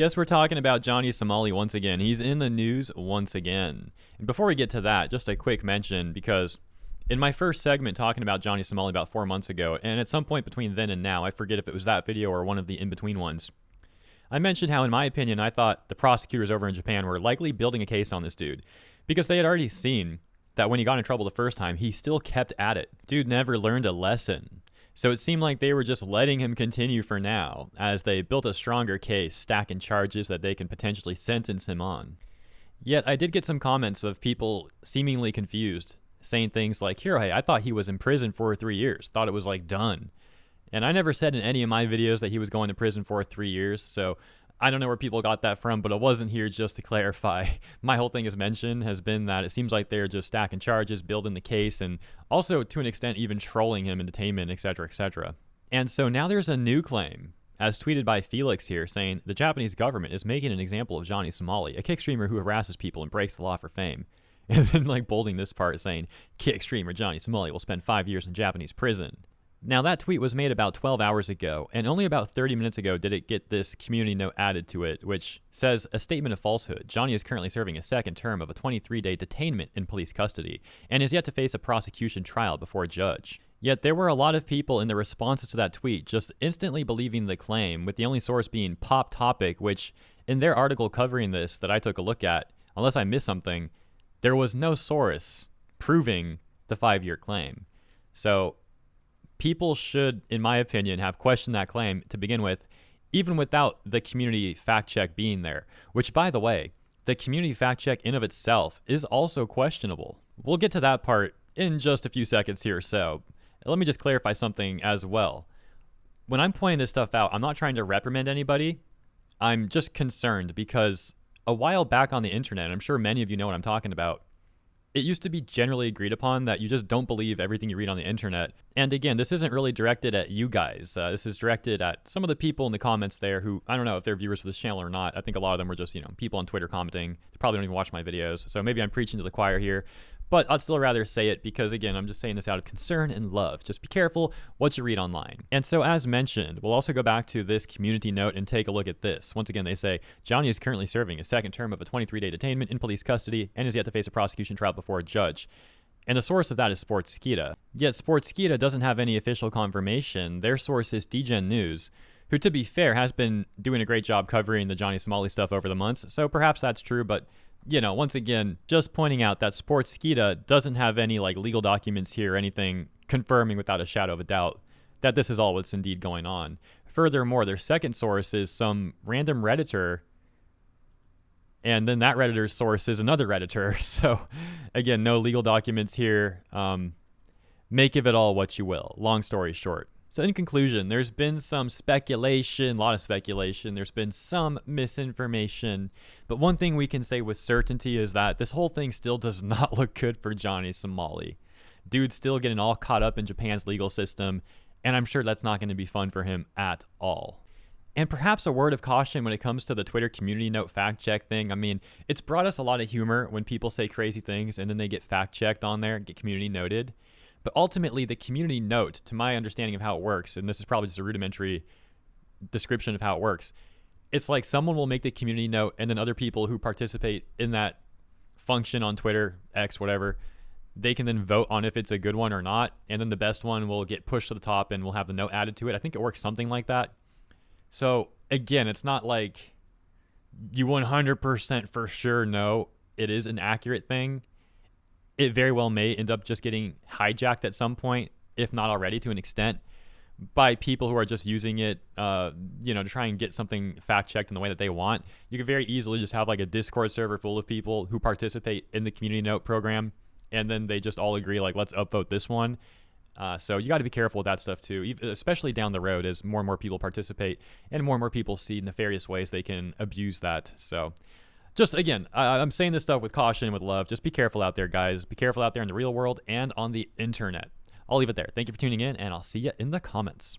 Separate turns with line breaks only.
Guess we're talking about Johnny Somali once again. He's in the news once again. And before we get to that, just a quick mention, because in my first segment talking about Johnny Somali about 4 months ago, and at some point between then and now, I forget if it was that video or one of the in-between ones, I mentioned how, in my opinion, I thought the prosecutors over in Japan were likely building a case on this dude, because they had already seen that when he got in trouble the first time, he still kept at it. Dude never learned a lesson. So it seemed like they were just letting him continue for now, as they built a stronger case, stacking charges that they can potentially sentence him on. Yet I did get some comments of people seemingly confused, saying things like, "Hirohei, I thought he was in prison for 3 years, thought it was like done." And I never said in any of my videos that he was going to prison for 3 years, so I don't know where people got that from, but it wasn't here just to clarify. My whole thing, as mentioned, has been that it seems like they're just stacking charges, building the case, and also, to an extent, even trolling him in detainment, etc., etc. And so now there's a new claim, as tweeted by Felix here, saying the Japanese government is making an example of Johnny Somali, a kick streamer who harasses people and breaks the law for fame. And then bolding this part saying, kick streamer Johnny Somali will spend 5 years in Japanese prison. Now, that tweet was made about 12 hours ago, and only about 30 minutes ago did it get this community note added to it, which says, a statement of falsehood. Johnny is currently serving a second term of a 23-day detainment in police custody, and is yet to face a prosecution trial before a judge. Yet there were a lot of people in the responses to that tweet just instantly believing the claim, with the only source being Pop Topic, which, in their article covering this that I took a look at, unless I missed something, there was no source proving the 5-year claim. So people should, in my opinion, have questioned that claim to begin with, even without the community fact check being there. Which, by the way, the community fact check in of itself is also questionable. We'll get to that part in just a few seconds here, so let me just clarify something as well. When I'm pointing this stuff out, I'm not trying to reprimand anybody. I'm just concerned because a while back on the internet, I'm sure many of you know what I'm talking about, it used to be generally agreed upon that you just don't believe everything you read on the internet. And again, this isn't really directed at you guys. This is directed at some of the people in the comments there who, I don't know if they're viewers for this channel or not. I think a lot of them were just, people on Twitter commenting. They probably don't even watch my videos. So maybe I'm preaching to the choir here. But I'd still rather say it because, again, I'm just saying this out of concern and love. Just be careful what you read online. And so, as mentioned, we'll also go back to this community note and take a look at this. Once again, they say, Johnny is currently serving a second term of a 23-day detainment in police custody and is yet to face a prosecution trial before a judge. And the source of that is Sportskeeda. Yet Sportskeeda doesn't have any official confirmation. Their source is DGen News, who, to be fair, has been doing a great job covering the Johnny Somali stuff over the months. So perhaps that's true, but once again, just pointing out that Sportskeeda doesn't have any legal documents here or anything confirming without a shadow of a doubt that this is all what's indeed going on. Furthermore, their second source is some random Redditor, and then that Redditor's source is another Redditor. So again, no legal documents here. Make of it all what you will. Long story short. So in conclusion, there's been some speculation, a lot of speculation. There's been some misinformation. But one thing we can say with certainty is that this whole thing still does not look good for Johnny Somali. Dude's still getting all caught up in Japan's legal system, and I'm sure that's not going to be fun for him at all. And perhaps a word of caution when it comes to the Twitter community note fact check thing. I mean, it's brought us a lot of humor when people say crazy things and then they get fact checked on there, get community noted. But ultimately, the community note, to my understanding of how it works, and this is probably just a rudimentary description of how it works, it's like someone will make the community note, and then other people who participate in that function on Twitter, X, whatever, they can then vote on if it's a good one or not, and then the best one will get pushed to the top, and we'll have the note added to it. I think it works something like that. So, again, it's not like you 100% for sure know it is an accurate thing. It very well may end up just getting hijacked at some point, if not already to an extent, by people who are just using it, to try and get something fact-checked in the way that they want. You could very easily just have a Discord server full of people who participate in the community note program, and then they just all agree, let's upvote this one. So you got to be careful with that stuff too, especially down the road as more and more people participate and more people see nefarious ways they can abuse that. So just, again, I'm saying this stuff with caution and with love. Just be careful out there, guys. Be careful out there in the real world and on the internet. I'll leave it there. Thank you for tuning in, and I'll see you in the comments.